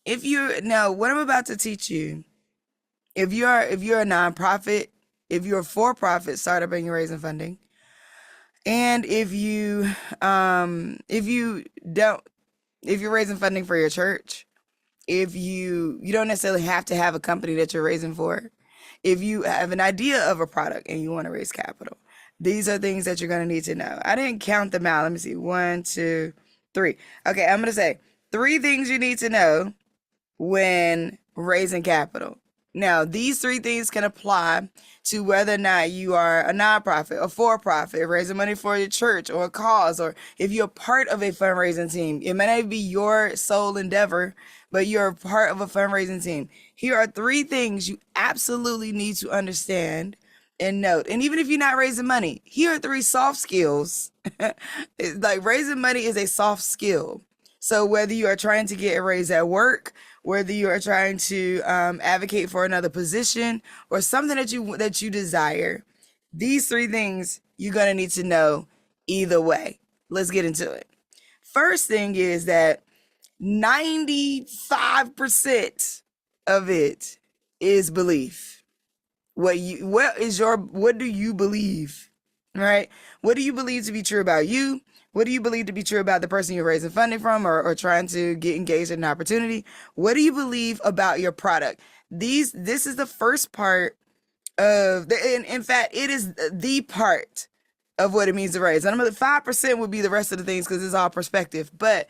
If you now, what I'm about to teach you, if you're a nonprofit, if you're a for-profit startup and you're raising funding, and if you don't if you're raising funding for your church, if you don't necessarily have to have a company that you're raising for. If you have an idea of a product and you want to raise capital, these are things that you're going to need to know. I didn't count them out. Let me see. One, two, three. Okay, I'm going to say three things you need to know when raising capital. Now, these three things can apply to whether or not you are a nonprofit, a for-profit, raising money for your church or a cause, or if you're part of a fundraising team. It may not be your sole endeavor, but you're part of a fundraising team. Here are three things you absolutely need to understand and note. And even if you're not raising money, here are three soft skills. Like raising money is a soft skill. So whether you are trying to get a raise at work, whether you are trying to advocate for another position or something that you desire, these three things you're gonna need to know either way. Let's get into it. First thing is that 95% of it is belief. What do you believe? Right? What do you believe to be true about you? What do you believe to be true about the person you're raising funding from or trying to get engaged in an opportunity? What do you believe about your product? This is the first part of in fact, it is the part of what it means to raise. And I'm 5% would be the rest of the things because it's all perspective. But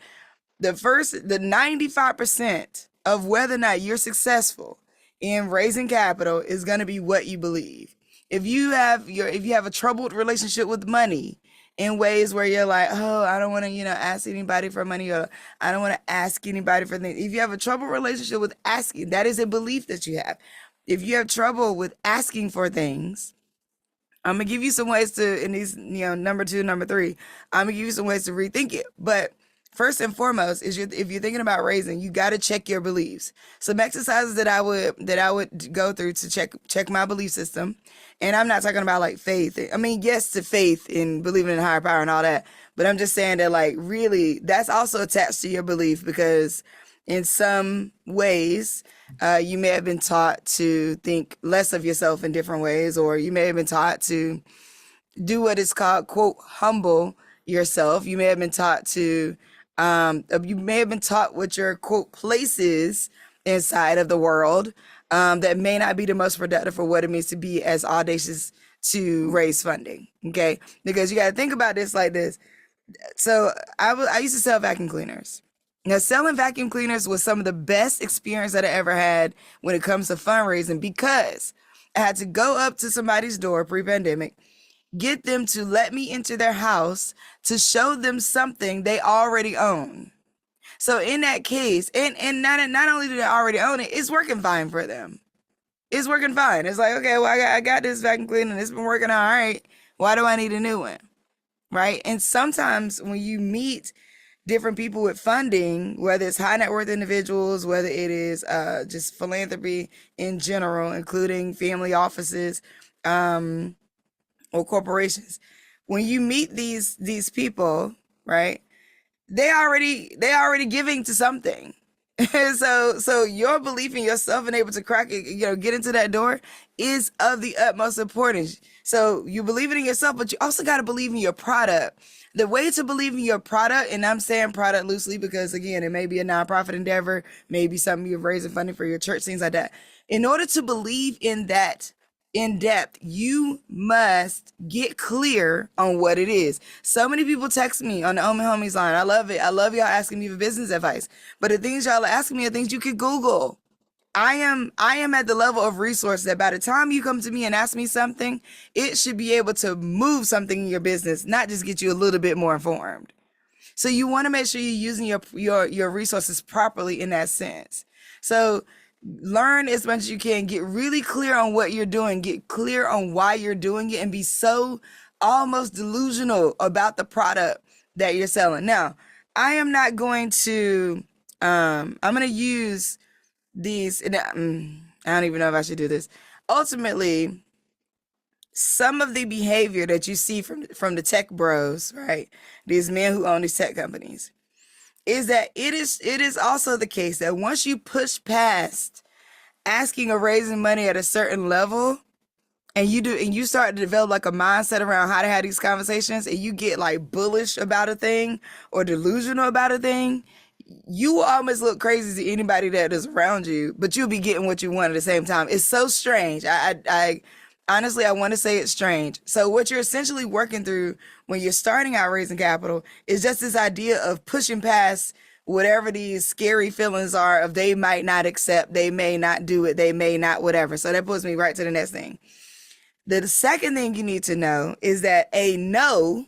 the 95% of whether or not you're successful in raising capital is going to be what you believe. If you have a troubled relationship with money in ways where you're like, oh, I don't want to, ask anybody for money, or I don't want to ask anybody for things. If you have a troubled relationship with asking, that is a belief that you have. If you have trouble with asking for things, I'm gonna give you some ways to in these, number two, number three. I'm gonna give you some ways to rethink it. But first and foremost is if you're thinking about raising, you got to check your beliefs. Some exercises that I would go through to check my belief system, and I'm not talking about like faith. I mean, yes, to faith and believing in a higher power and all that, but I'm just saying that like really that's also attached to your belief because in some ways, you may have been taught to think less of yourself in different ways, or you may have been taught to do what is called, quote, humble yourself. You may have been taught what your, quote, place is inside of the world that may not be the most productive for what it means to be as audacious to raise funding. Okay. Because you got to think about this like this. So I used to sell vacuum cleaners. Now, selling vacuum cleaners was some of the best experience that I ever had when it comes to fundraising because I had to go up to somebody's door pre-pandemic, get them to let me into their house to show them something they already own. So in that case, and not only do they already own it, it's working fine for them. It's working fine. It's like, okay, well, I got this vacuum cleaner and it's been working all right. Why do I need a new one? Right? And sometimes when you meet different people with funding, whether it's high net worth individuals, whether it is just philanthropy in general, including family offices um, or corporations, when you meet these people, right? They already giving to something. So your belief in yourself and able to crack it, get into that door is of the utmost importance. So you believe it in yourself, but you also got to believe in your product. The way to believe in your product, and I'm saying product loosely because again, it may be a nonprofit endeavor, maybe something you're raising funding for your church, things like that. In order to believe in that in depth, you must get clear on what it is. So many people text me on the Omi Homies line. I love it. I love y'all asking me for business advice. But the things y'all are asking me are things you could Google. I am at the level of resource that by the time you come to me and ask me something, it should be able to move something in your business, not just get you a little bit more informed. So you want to make sure you're using your resources properly in that sense. So learn as much as you can, get really clear on what you're doing, get clear on why you're doing it, and be so almost delusional about the product that you're selling. Now, I am not going to I'm going to use these and I don't even know if I should do this. Ultimately, some of the behavior that you see from the tech bros, right? These men who own these tech companies, is that it is also the case that once you push past asking or raising money at a certain level, and you start to develop like a mindset around how to have these conversations, and you get like bullish about a thing or delusional about a thing, you will almost look crazy to anybody that is around you, but you'll be getting what you want at the same time. It's so strange. I honestly, I want to say it's strange. So what you're essentially working through when you're starting out raising capital is just this idea of pushing past whatever these scary feelings are of they might not accept, they may not do it, they may not whatever. So that puts me right to the next thing. The second thing you need to know is that a no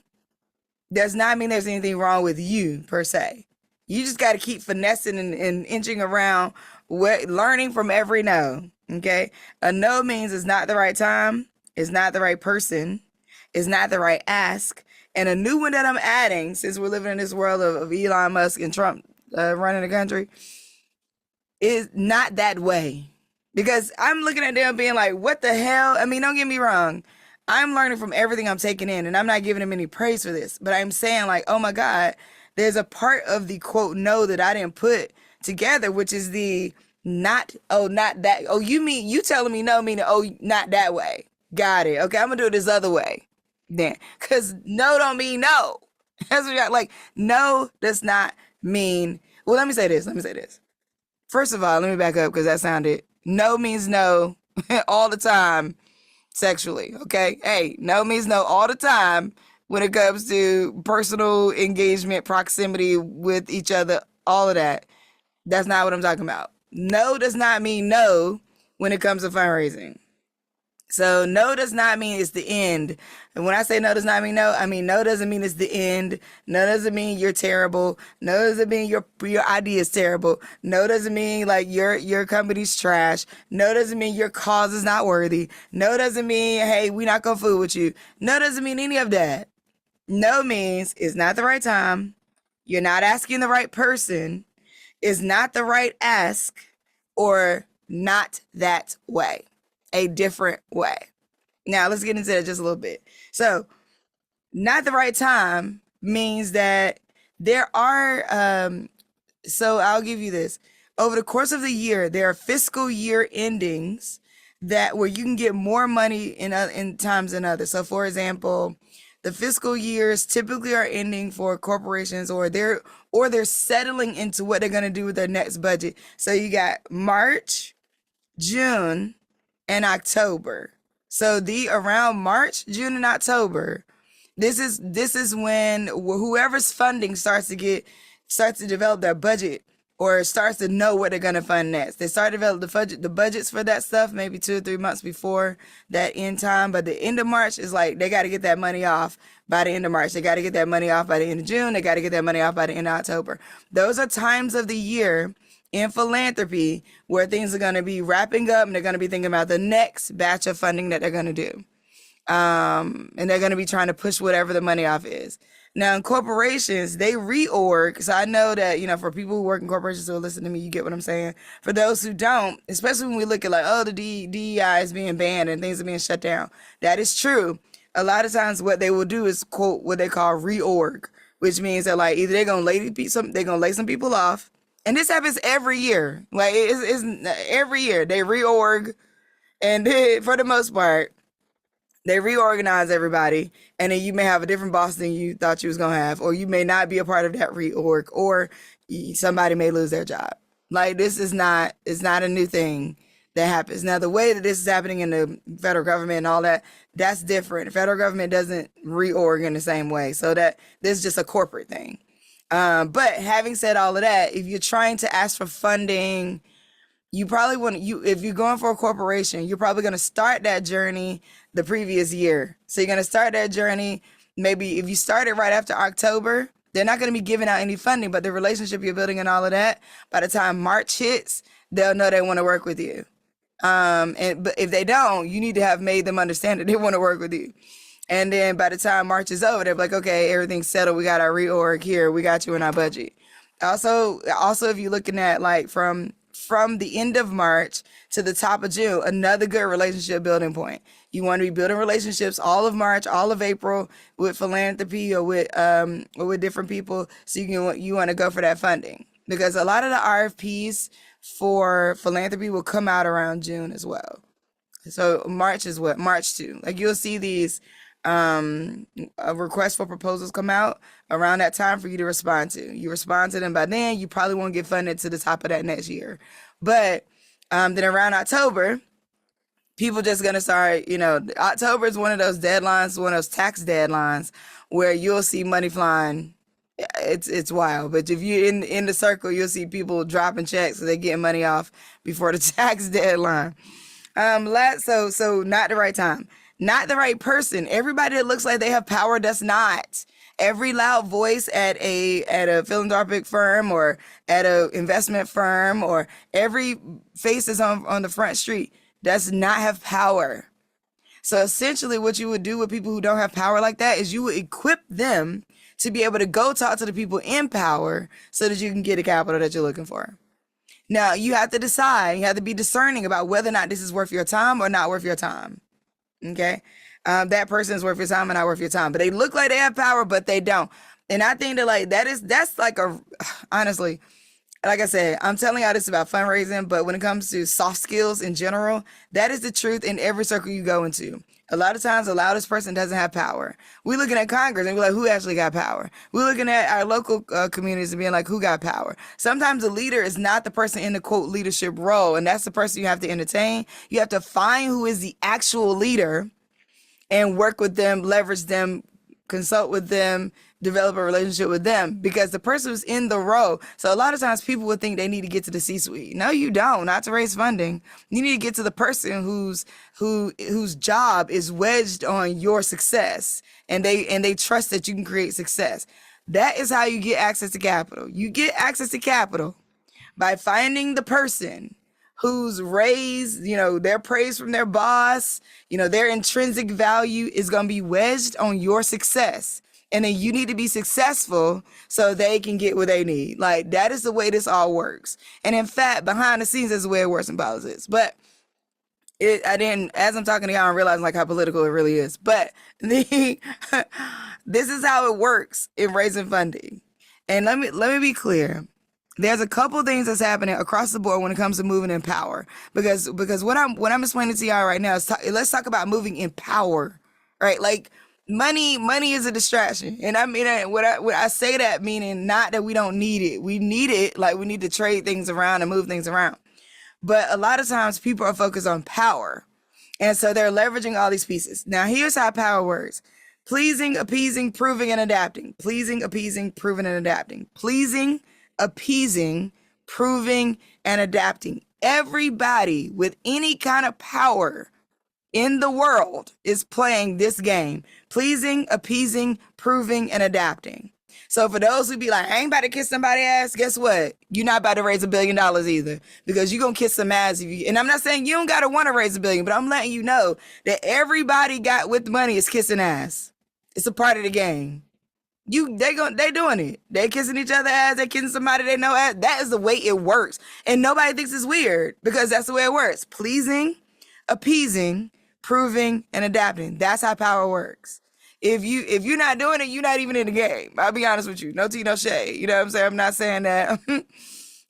does not mean there's anything wrong with you per se. You just got to keep finessing and inching around, learning from every no. Okay. A no means it's not the right time, it's not the right person, it's not the right ask. And a new one that I'm adding, since we're living in this world of Elon Musk and Trump running the country, is not that way. Because I'm looking at them being like, what the hell? I mean, don't get me wrong. I'm learning from everything I'm taking in, and I'm not giving him any praise for this. But I'm saying, like, oh my God, there's a part of the quote no that I didn't put together, which is the not, oh, not that. Oh, you telling me no, meaning, oh, not that way. Got it. Okay, I'm gonna do it this other way then. Because no don't mean no. That's what you like. No does not mean, well, let me say this. First of all, let me back up because that sounded, no means no all the time sexually, okay? Hey, no means no all the time when it comes to personal engagement, proximity with each other, all of that. That's not what I'm talking about. No does not mean no when it comes to fundraising. So no does not mean it's the end. And when I say no does not mean no, I mean no doesn't mean it's the end. No doesn't mean you're terrible. No doesn't mean your idea is terrible. No doesn't mean like your company's trash. No doesn't mean your cause is not worthy. No doesn't mean, hey, we not gonna fool with you. No doesn't mean any of that. No means it's not the right time. You're not asking the right person. It's not the right ask, or not that way. A different way. Now let's get into that just a little bit. So, not the right time means that there are, so I'll give you this. Over the course of the year, there are fiscal year endings that where you can get more money in times than others. So for example, the fiscal years typically are ending for corporations, or they're settling into what they're going to do with their next budget. So you got March, June, and October. So around March, June, and October, this is when whoever's funding starts to develop their budget, or starts to know what they're gonna fund next. They start to develop the budgets for that stuff maybe 2 or 3 months before that end time. But the end of March is like they got to get that money off by the end of March. They got to get that money off by the end of June. They got to get that money off by the end of October. Those are times of the year in philanthropy where things are going to be wrapping up, and they're going to be thinking about the next batch of funding that they're going to do. And they're going to be trying to push whatever the money off is. Now in corporations, they reorg. So I know that, for people who work in corporations who listen to me, you get what I'm saying. For those who don't, especially when we look at like, oh, the DEI is being banned and things are being shut down. That is true. A lot of times what they will do is quote what they call reorg, which means that like either they're going to lay some people off. And this happens every year. Like it's every year they reorg, and for the most part, they reorganize everybody, and then you may have a different boss than you thought you was gonna have, or you may not be a part of that reorg, or somebody may lose their job. Like it's not a new thing that happens. Now the way that this is happening in the federal government and all that, that's different. The federal government doesn't reorg in the same way, so that this is just a corporate thing. But having said all of that, if you're trying to ask for funding, you probably if you're going for a corporation, you're probably going to start that journey the previous year. So you're going to start that journey. Maybe if you started right after October, they're not going to be giving out any funding, but the relationship you're building and all of that, by the time March hits, they'll know they want to work with you. But if they don't, you need to have made them understand that they want to work with you. And then by the time March is over, they're like, okay, everything's settled. We got our reorg here. We got you in our budget. Also, if you're looking at like from from the end of March to the top of June, another good relationship building point. You want to be building relationships all of March, all of April with philanthropy or with different people. So you want to go for that funding, because a lot of the RFPs for philanthropy will come out around June as well. So March is what? March 2. Like you'll see these requests for proposals come out around that time for you to respond to. You respond to them by then, you probably won't get funded to the top of that next year. But then around October, people just gonna start, October is one of those deadlines, one of those tax deadlines where you'll see money flying. It's wild. But if you're in the circle, you'll see people dropping checks so they're getting money off before the tax deadline. So not the right time. Not the right person. Everybody that looks like they have power does not. Every loud voice at a philanthropic firm or at a investment firm or every face that's on the front street does not have power. So essentially what you would do with people who don't have power like that is you would equip them to be able to go talk to the people in power so that you can get the capital that you're looking for. Now, you have to decide, you have to be discerning about whether or not this is worth your time or not worth your time. Okay? That person is worth your time or not worth your time. But they look like they have power, but they don't. And I think that that's like honestly, like I said, I'm telling y'all this about fundraising, but when it comes to soft skills in general, that is the truth in every circle you go into. A lot of times, the loudest person doesn't have power. We're looking at Congress and we're like, who actually got power? We're looking at our local communities and being like, who got power? Sometimes the leader is not the person in the quote leadership role, and that's the person you have to entertain. You have to find who is the actual leader and work with them, leverage them, consult with them, develop a relationship with them, because the person who's in the role. So a lot of times people would think they need to get to the C-suite. No, you don't. Not to raise funding. You need to get to the person whose job is wedged on your success, and they trust that you can create success. That is how you get access to capital. You get access to capital by finding the person whose raise, their praise from their boss, their intrinsic value is going to be wedged on your success. And then you need to be successful so they can get what they need. Like, that is the way this all works. And in fact, behind the scenes is the way it works in politics. But as I'm talking to y'all, I'm realizing like how political it really is. But this is how it works in raising funding. And let me be clear. There's a couple things that's happening across the board when it comes to moving in power. Because what I'm explaining to y'all right now is let's talk about moving in power, right? Like, money is a distraction. And I mean, what I say that meaning not that we don't need it. We need it. Like, we need to trade things around and move things around. But a lot of times people are focused on power. And so they're leveraging all these pieces. Now, here's how power works. Pleasing, appeasing, proving, and adapting. Pleasing, appeasing, proving, and adapting. Pleasing, appeasing, proving, and adapting. Everybody with any kind of power in the world is playing this game. Pleasing, appeasing, proving, and adapting. So for those who be like, I ain't about to kiss somebody's ass, guess what? You're not about to raise $1 billion either, because you're going to kiss some ass. And I'm not saying you don't got to want to raise $1 billion, but I'm letting you know that everybody got with money is kissing ass. It's a part of the game. They doing it. They kissing each other ass. They kissing somebody they know ass. That is the way it works. And nobody thinks it's weird, because that's the way it works. Pleasing, appeasing, proving, and adapting. That's how power works. If you're not doing it, you're not even in the game. I'll be honest with you. No tea, no shade. You know what I'm saying? I'm not saying that.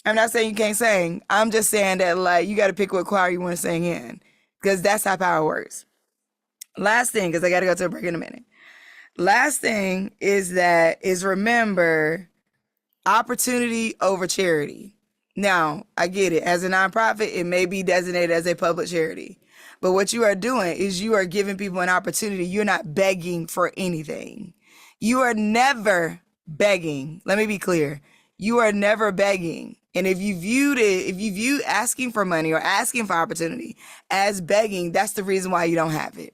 I'm not saying you can't sing. I'm just saying that, like, you got to pick what choir you want to sing in, because that's how power works. Last thing, because I got to go to a break in a minute. Last thing is remember opportunity over charity. Now, I get it. As a nonprofit, it may be designated as a public charity. But what you are doing is you are giving people an opportunity. You're not begging for anything. You are never begging. Let me be clear. You are never begging. And if you view asking for money or asking for opportunity as begging, that's the reason why you don't have it.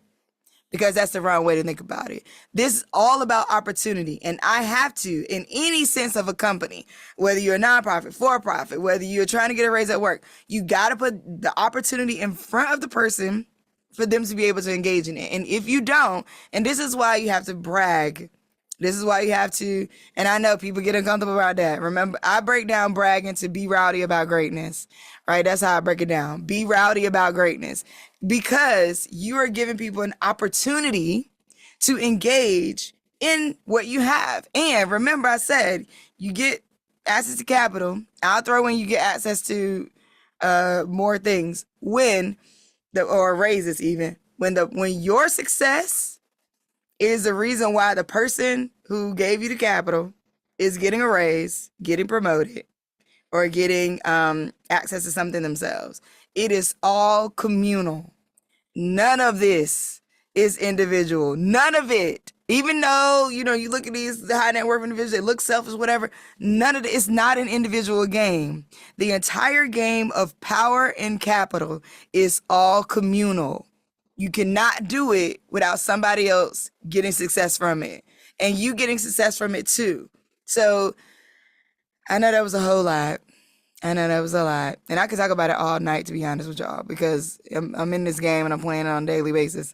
Because that's the wrong way to think about it. This is all about opportunity. And I have to, in any sense of a company, whether you're a nonprofit, for-profit, whether you're trying to get a raise at work, you got to put the opportunity in front of the person for them to be able to engage in it. And if you don't, and this is why you have to brag This is why you have to, and I know people get uncomfortable about that. Remember, I break down bragging to be rowdy about greatness, right? That's how I break it down. Be rowdy about greatness because you are giving people an opportunity to engage in what you have. And remember, I said you get access to capital. I'll throw in you get access to more things when or raises even when your success is the reason why the person who gave you the capital is getting a raise, getting promoted, or getting access to something themselves. It is all communal. None of this is individual. None of it. Even though, you look at these high net worth individuals, they look selfish, whatever. None of it. It's not an individual game. The entire game of power and capital is all communal. You cannot do it without somebody else getting success from it and you getting success from it too. So I know that was a whole lot. I know that was a lot. And I could talk about it all night, to be honest with y'all, because I'm in this game and I'm playing it on a daily basis.